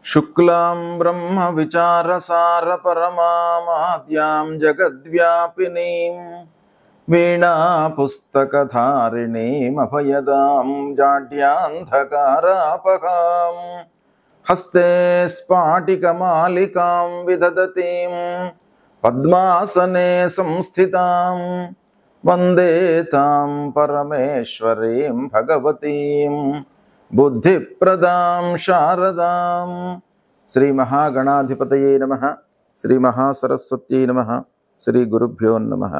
शुक्लां ब्रह्म विचारसार परमामाद्यां जगद्व्यापिनीं वीणा पुस्तकधारिणीं अभयदां जाड्यान्धकारापहां हस्ते स्फाटिकमालिकां विदधतीं पद्मासने संस्थितां वन्दे तां परमेश्वरीं भगवतीं बुद्धिप्रदां शारदां। श्री महागणाधिपतये नमः। श्री महासरस्वत्यै नमः। శ్రీ గురుభ్యో నమః.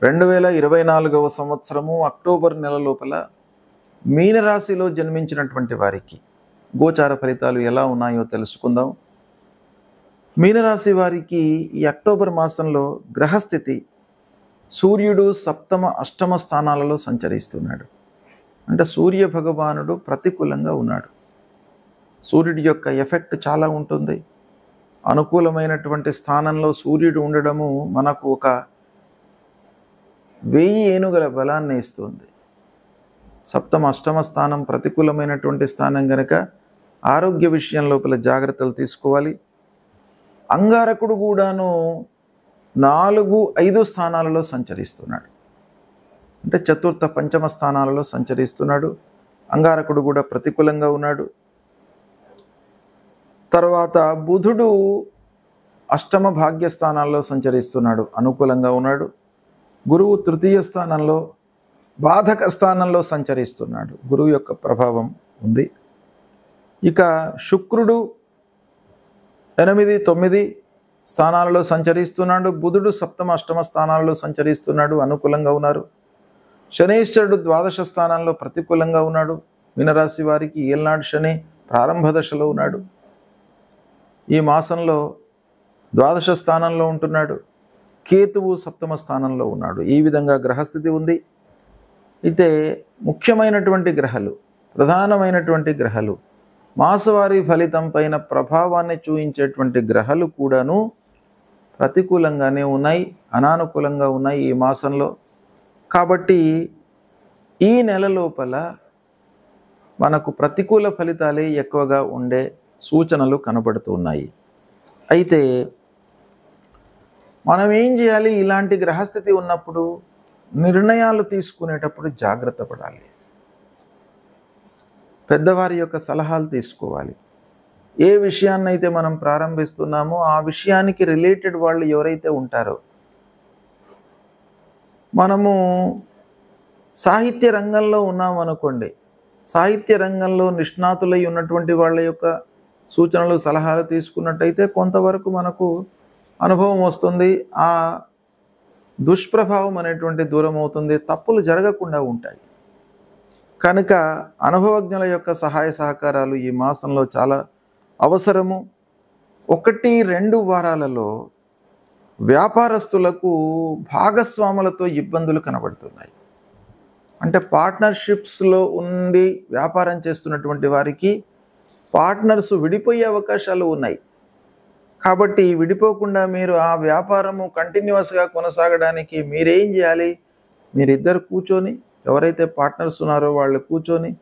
2024వ సంవత్సరము అక్టోబర్ నెల లోపల మీనరాశిలో జన్మించినటువంటి వారికి గోచార ఫలితాలు ఎలా ఉన్నాయో తెలుసుకుందాం. మీనరాశి వారికి ఈ అక్టోబర్ మాసంలో గ్రహస్థితి సూర్యుడు సప్తమ అష్టమ స్థానాలలో సంచరిస్తున్నాడు. అంటే సూర్య భగవానుడు ప్రతికూలంగా ఉన్నాడు. సూర్యుడి యొక్క ఎఫెక్ట్ చాలా ఉంటుంది. అనుకూలమైనటువంటి స్థానంలో సూర్యుడు ఉండడము మనకు ఒక 1000 ఏనుగుల బలాన్ని ఇస్తుంది. సప్తమ అష్టమ స్థానం ప్రతికూలమైనటువంటి స్థానం కనుక ఆరోగ్య విషయం లోపల జాగ్రత్తలు తీసుకోవాలి. అంగారకుడు కూడాను 4, 5 స్థానాలలో సంచరిస్తున్నాడు. అంటే చతుర్థ పంచమ స్థానాలలో సంచరిస్తున్నాడు. అంగారకుడు కూడా ప్రతికూలంగా ఉన్నాడు. తర్వాత బుధుడు అష్టమ భాగ్యస్థానాల్లో సంచరిస్తున్నాడు, అనుకూలంగా ఉన్నాడు. గురువు తృతీయ స్థానంలో బాధక స్థానంలో సంచరిస్తున్నాడు, గురువు యొక్క ప్రభావం ఉంది. ఇక శుక్రుడు 8, 9 స్థానాలలో సంచరిస్తున్నాడు. బుధుడు సప్తమ అష్టమ స్థానాలలో సంచరిస్తున్నాడు, అనుకూలంగా ఉన్నారు. శనీశ్వరుడు ద్వాదశ స్థానంలో ప్రతికూలంగా ఉన్నాడు. మీనరాశి వారికి ఏల్నాడు శని ప్రారంభ దశలో ఉన్నాడు. ఈ మాసంలో ద్వాదశ స్థానంలో ఉంటున్నాడు. కేతువు సప్తమ స్థానంలో ఉన్నాడు. ఈ విధంగా గ్రహస్థితి ఉంది. అయితే ముఖ్యమైనటువంటి గ్రహాలు, ప్రధానమైనటువంటి గ్రహాలు, మాసవారీ ఫలితం పైన ప్రభావాన్ని చూపించేటువంటి గ్రహాలు కూడాను ప్రతికూలంగానే ఉన్నాయి, అనానుకూలంగా ఉన్నాయి ఈ మాసంలో. కాబట్టి ఈ నెల లోపల మనకు ప్రతికూల ఫలితాలే ఎక్కువగా ఉండే సూచనలు కనబడుతున్నాయి. అయితే మనం ఏం చేయాలి? ఇలాంటి గ్రహస్థితి ఉన్నప్పుడు నిర్ణయాలు తీసుకునేటప్పుడు జాగ్రత్త పడాలి. పెద్దవారి యొక్క సలహాలు తీసుకోవాలి. ఏ విషయాన్నైతే మనం ప్రారంభిస్తున్నామో ఆ విషయానికి రిలేటెడ్ వాళ్ళు ఎవరైతే ఉంటారో, మనము సాహిత్య రంగంలో ఉన్నామనుకోండి, సాహిత్య రంగంలో నిష్ణాతులై ఉన్నటువంటి వాళ్ళ యొక్క సూచనలు సలహాలు తీసుకున్నట్టయితే కొంతవరకు మనకు అనుభవం వస్తుంది. ఆ దుష్ప్రభావం అనేటువంటి దూరం అవుతుంది, తప్పులు జరగకుండా ఉంటాయి. కనుక అనుభవజ్ఞుల యొక్క సహాయ సహకారాలు ఈ మాసంలో చాలా అవసరము. 1-2 వారాలలో వ్యాపారస్తులకు భాగస్వాములతో ఇబ్బందులు కనబడుతున్నాయి. అంటే పార్ట్నర్షిప్స్లో ఉండి వ్యాపారం చేస్తున్నటువంటి వారికి పార్ట్నర్స్ విడిపోయే అవకాశాలు ఉన్నాయి. కాబట్టి విడిపోకుండా మీరు ఆ వ్యాపారము కంటిన్యూస్గా కొనసాగడానికి మీరేం చేయాలి? మీరిద్దరు కూర్చొని, ఎవరైతే పార్ట్నర్స్ ఉన్నారో వాళ్ళు కూర్చొని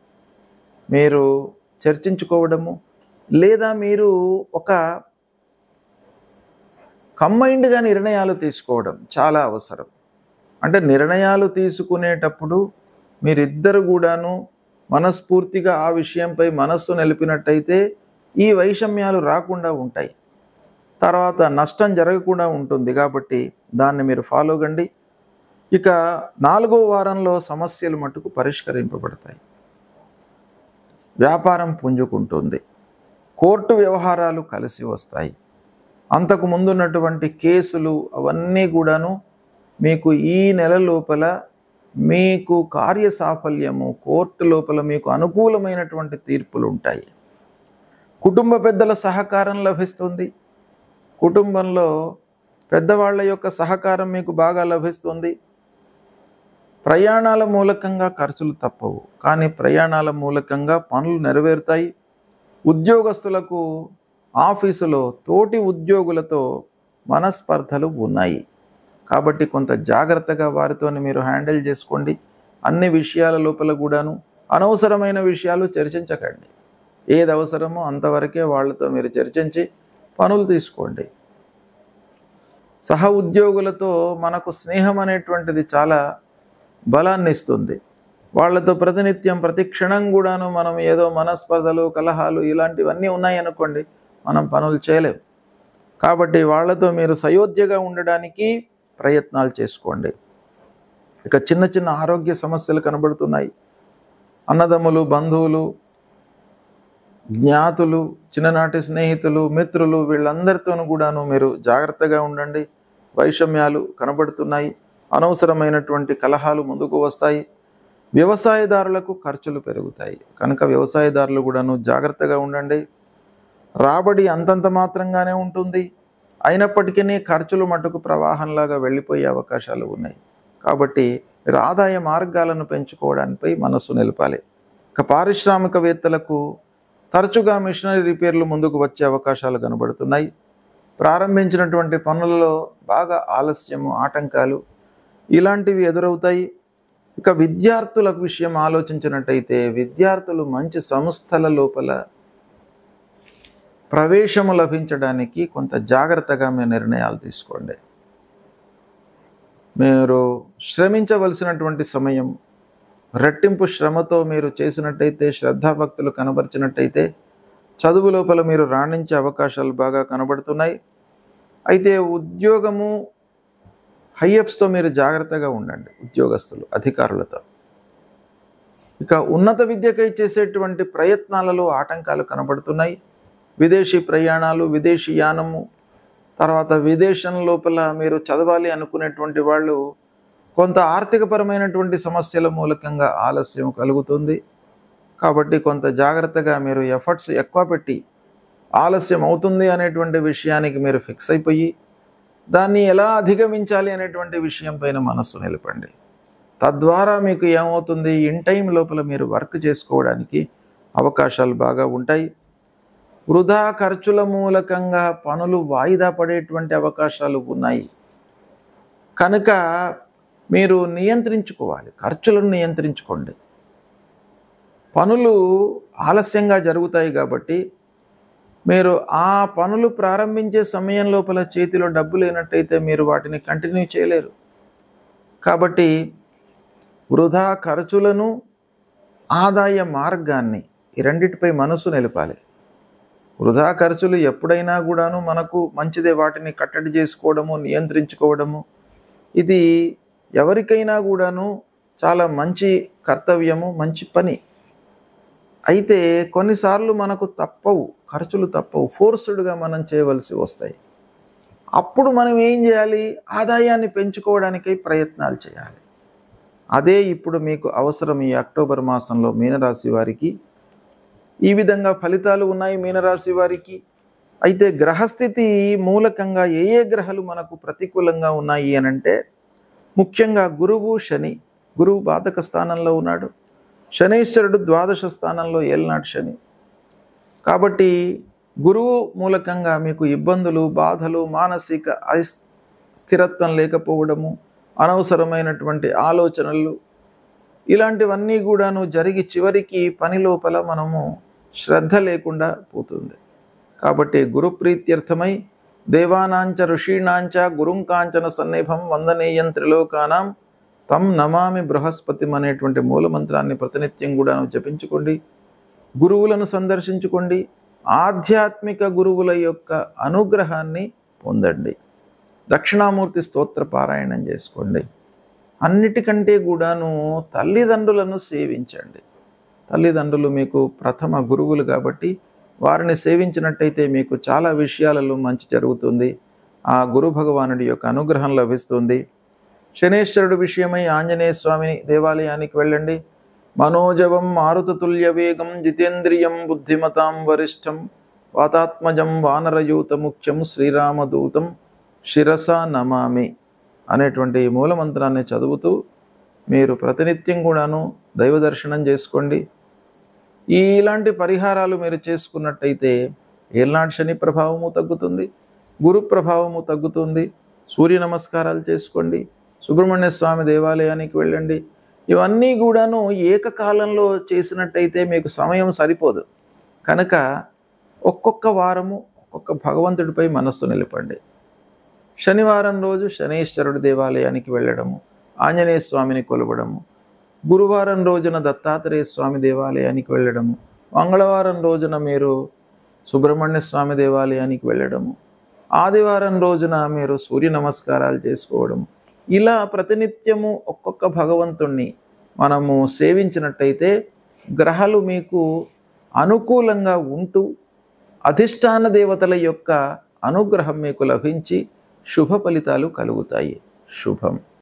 మీరు చర్చించుకోవడము, లేదా మీరు ఒక కంబైన్డ్గా నిర్ణయాలు తీసుకోవడం చాలా అవసరం. అంటే నిర్ణయాలు తీసుకునేటప్పుడు మీరిద్దరు కూడాను మనస్ఫూర్తిగా ఆ విషయంపై మనస్సు నిలిపినట్టయితే ఈ వైషమ్యాలు రాకుండా ఉంటాయి, తర్వాత నష్టం జరగకుండా ఉంటుంది. కాబట్టి దాన్ని మీరు ఫాలో కండి. ఇక 4వ వారంలో సమస్యలు మటుకు పరిష్కరింపబడతాయి. వ్యాపారం పుంజుకుంటుంది. కోర్టు వ్యవహారాలు కలిసి వస్తాయి. అంతకు ముందున్నటువంటి కేసులు అవన్నీ కూడాను మీకు ఈ నెల లోపల మీకు కార్యసాఫల్యము, కోర్టు లోపల మీకు అనుకూలమైనటువంటి తీర్పులు ఉంటాయి. కుటుంబ పెద్దల సహకారం లభిస్తుంది. కుటుంబంలో పెద్దవాళ్ళ యొక్క సహకారం మీకు బాగా లభిస్తుంది. ప్రయాణాల మూలకంగా ఖర్చులు తప్పవు, కానీ ప్రయాణాల మూలకంగా పనులు నెరవేరుతాయి. ఉద్యోగస్తులకు ఆఫీసులో తోటి ఉద్యోగులతో మనస్పర్ధలు ఉన్నాయి. కాబట్టి కొంత జాగ్రత్తగా వారితో మీరు హ్యాండిల్ చేసుకోండి. అన్ని విషయాల లోపల కూడాను అనవసరమైన విషయాలు చర్చించకండి. ఏది అవసరమో అంతవరకే వాళ్ళతో మీరు చర్చించి పనులు తీసుకోండి. సహ ఉద్యోగులతో మనకు స్నేహం అనేటువంటిది చాలా బలాన్ని ఇస్తుంది. వాళ్ళతో ప్రతినిత్యం ప్రతి క్షణం కూడాను మనం ఏదో మనస్పర్ధలు, కలహాలు ఇలాంటివన్నీ ఉన్నాయనుకోండి, మనం పనులు చేయలేం. కాబట్టి వాళ్ళతో మీరు సయోధ్యగా ఉండడానికి ప్రయత్నాలు చేసుకోండి. ఇక చిన్న చిన్న ఆరోగ్య సమస్యలు కనబడుతున్నాయి. అన్నదమ్ములు, బంధువులు, జ్ఞాతులు, చిన్ననాటి స్నేహితులు, మిత్రులు వీళ్ళందరితోనూ కూడాను మీరు జాగ్రత్తగా ఉండండి. వైషమ్యాలు కనబడుతున్నాయి. అనవసరమైనటువంటి కలహాలు ముందుకు వస్తాయి. వ్యవసాయదారులకు ఖర్చులు పెరుగుతాయి కనుక వ్యవసాయదారులు కూడాను జాగ్రత్తగా ఉండండి. రాబడి అంతంత మాత్రంగానే ఉంటుంది. అయినప్పటికీ ఖర్చులు మటుకు ప్రవాహంలాగా వెళ్ళిపోయే అవకాశాలు ఉన్నాయి. కాబట్టి మీరు ఆదాయ మార్గాలను పెంచుకోవడానిపై మనస్సు నిలపాలి. ఇక పారిశ్రామికవేత్తలకు తరచుగా మిషనరీ రిపేర్లు ముందుకు వచ్చే అవకాశాలు కనబడుతున్నాయి. ప్రారంభించినటువంటి పనులలో బాగా ఆలస్యము, ఆటంకాలు ఇలాంటివి ఎదురవుతాయి. ఇక విద్యార్థుల విషయం ఆలోచించినట్టయితే విద్యార్థులు మంచి సంస్థల లోపల ప్రవేశము లభించడానికి కొంత జాగ్రత్తగా మీ నిర్ణయాలు తీసుకోండి. మీరు శ్రమించవలసినటువంటి సమయం, రెట్టింపు శ్రమతో మీరు చేసినట్టయితే, శ్రద్ధాభక్తులు కనబరిచినట్టయితే చదువు లోపల మీరు రాణించే అవకాశాలు బాగా కనబడుతున్నాయి. అయితే ఉద్యోగము హైయప్స్తో మీరు జాగ్రత్తగా ఉండండి. ఉద్యోగస్తులు, అధికారులతో. ఇక ఉన్నత విద్యకై చేసేటువంటి ప్రయత్నాలలో ఆటంకాలు కనబడుతున్నాయి. విదేశీ ప్రయాణాలు, విదేశీ యానము, తర్వాత విదేశం లోపల మీరు చదవాలి అనుకునేటువంటి వాళ్ళు కొంత ఆర్థికపరమైనటువంటి సమస్యల మూలకంగా ఆలస్యం కలుగుతుంది. కాబట్టి కొంత జాగ్రత్తగా మీరు ఎఫర్ట్స్ ఎక్కువ పెట్టి ఆలస్యం అవుతుంది అనేటువంటి విషయానికి మీరు ఫిక్స్ అయిపోయి దాన్ని ఎలా అధిగమించాలి అనేటువంటి విషయం పైన మనస్సు నిలపండి. తద్వారా మీకు ఏమవుతుంది, ఇన్ టైం లోపల మీరు వర్క్ చేసుకోవడానికి అవకాశాలు బాగా ఉంటాయి. వృధా ఖర్చుల మూలకంగా పనులు వాయిదా పడేటువంటి అవకాశాలు ఉన్నాయి కనుక మీరు నియంత్రించుకోవాలి. ఖర్చులను నియంత్రించుకోండి. పనులు ఆలస్యంగా జరుగుతాయి కాబట్టి మీరు ఆ పనులు ప్రారంభించే సమయం లోపల చేతిలో డబ్బు లేనట్టయితే మీరు వాటిని కంటిన్యూ చేయలేరు. కాబట్టి వృధా ఖర్చులను, ఆదాయ మార్గాన్ని ఈ రెండిటిపై మనసు నిలపాలి. వృధా ఖర్చులు ఎప్పుడైనా కూడాను మనకు మంచిదే. వాటిని కట్టడి చేసుకోవడము, నియంత్రించుకోవడము ఇది ఎవరికైనా కూడాను చాలా మంచి కర్తవ్యము, మంచి పని. అయితే కొన్నిసార్లు మనకు తప్పవు, ఖర్చులు తప్పవు, ఫోర్స్డ్గా మనం చేయవలసి వస్తాయి. అప్పుడు మనం ఏం చేయాలి, ఆదాయాన్ని పెంచుకోవడానికై ప్రయత్నాలు చేయాలి. అదే ఇప్పుడు మీకు అవసరం. ఈ అక్టోబర్ మాసంలో మీనరాశి వారికి ఈ విధంగా ఫలితాలు ఉన్నాయి. మీనరాశి వారికి అయితే గ్రహస్థితి మూలకంగా ఏ ఏ గ్రహాలు మనకు ప్రతికూలంగా ఉన్నాయి అనంటే ముఖ్యంగా గురువు, శని. గురువు బాధక స్థానంలో ఉన్నాడు. శనైశ్వరుడు ద్వాదశ స్థానంలో ఏలినాటి శని. కాబట్టి గురువు మూలకంగా మీకు ఇబ్బందులు, బాధలు, మానసిక స్థిరత్వం లేకపోవడము, అనవసరమైనటువంటి ఆలోచనలు ఇలాంటివన్నీ కూడాను జరిగి చివరికి పని లోపల మనము శ్రద్ధ లేకుండా పోతుంది. కాబట్టి గురుప్రీత్యర్థమై దేవానాంచ ఋషీణాంచ గురుం కాంచన సన్నిభం వందనీయం త్రిలోకానాం తం నమామి బృహస్పతిం అనేటువంటి మూలమంత్రాన్ని ప్రతినిత్యం కూడాను జపించుకోండి. గురువులను సందర్శించుకోండి. ఆధ్యాత్మిక గురువుల యొక్క అనుగ్రహాన్ని పొందండి. దక్షిణామూర్తి స్తోత్ర పారాయణం చేసుకోండి. అన్నిటికంటే కూడాను తల్లిదండ్రులను సేవించండి. తల్లిదండ్రులు మీకు ప్రథమ గురువులు కాబట్టి వారిని సేవించినట్టయితే మీకు చాలా విషయాలలో మంచి జరుగుతుంది. ఆ గురు భగవానుడి యొక్క అనుగ్రహం లభిస్తుంది. శనేశ్వరుడు విషయమై ఆంజనేయ స్వామిని దేవాలయానికి వెళ్ళండి. మనోజవం మారుతతుల్య వేగం జితేంద్రియం బుద్ధిమతాం వరిష్టం వాతాత్మజం వానరయూత ముఖ్యం శ్రీరామదూతం శిరసా నమామి అనేటువంటి మూలమంత్రాన్ని చదువుతూ మీరు ప్రతినిత్యం కూడాను దైవ దర్శనం చేసుకోండి. ఇలాంటి పరిహారాలు మీరు చేసుకున్నట్టయితే ఏలినాటి శని ప్రభావము తగ్గుతుంది, గురు ప్రభావము తగ్గుతుంది. సూర్య నమస్కారాలు చేసుకోండి. సుబ్రహ్మణ్య స్వామి దేవాలయానికి వెళ్ళండి. ఇవన్నీ కూడాను ఏకకాలంలో చేసినట్టయితే మీకు సమయం సరిపోదు కనుక ఒక్కొక్క వారము ఒక్కొక్క భగవంతుడిపై మనస్సు నిలపండి. శనివారం రోజు శనీశ్వరుడి దేవాలయానికి వెళ్ళడము, ఆంజనేయ స్వామిని కొలవడము, గురువారం రోజున దత్తాత్రేయ స్వామి దేవాలయానికి వెళ్ళడము, మంగళవారం రోజున మీరు సుబ్రహ్మణ్య స్వామి దేవాలయానికి వెళ్ళడము, ఆదివారం రోజున మీరు సూర్య నమస్కారాలు చేసుకోవడము, ఇలా ప్రతినిత్యము ఒక్కొక్క భగవంతుణ్ణి మనము సేవించినట్టయితే గ్రహాలు మీకు అనుకూలంగా ఉంటూ అధిష్టాన దేవతల యొక్క అనుగ్రహం మీకు లభించి శుభ ఫలితాలు కలుగుతాయి. శుభం.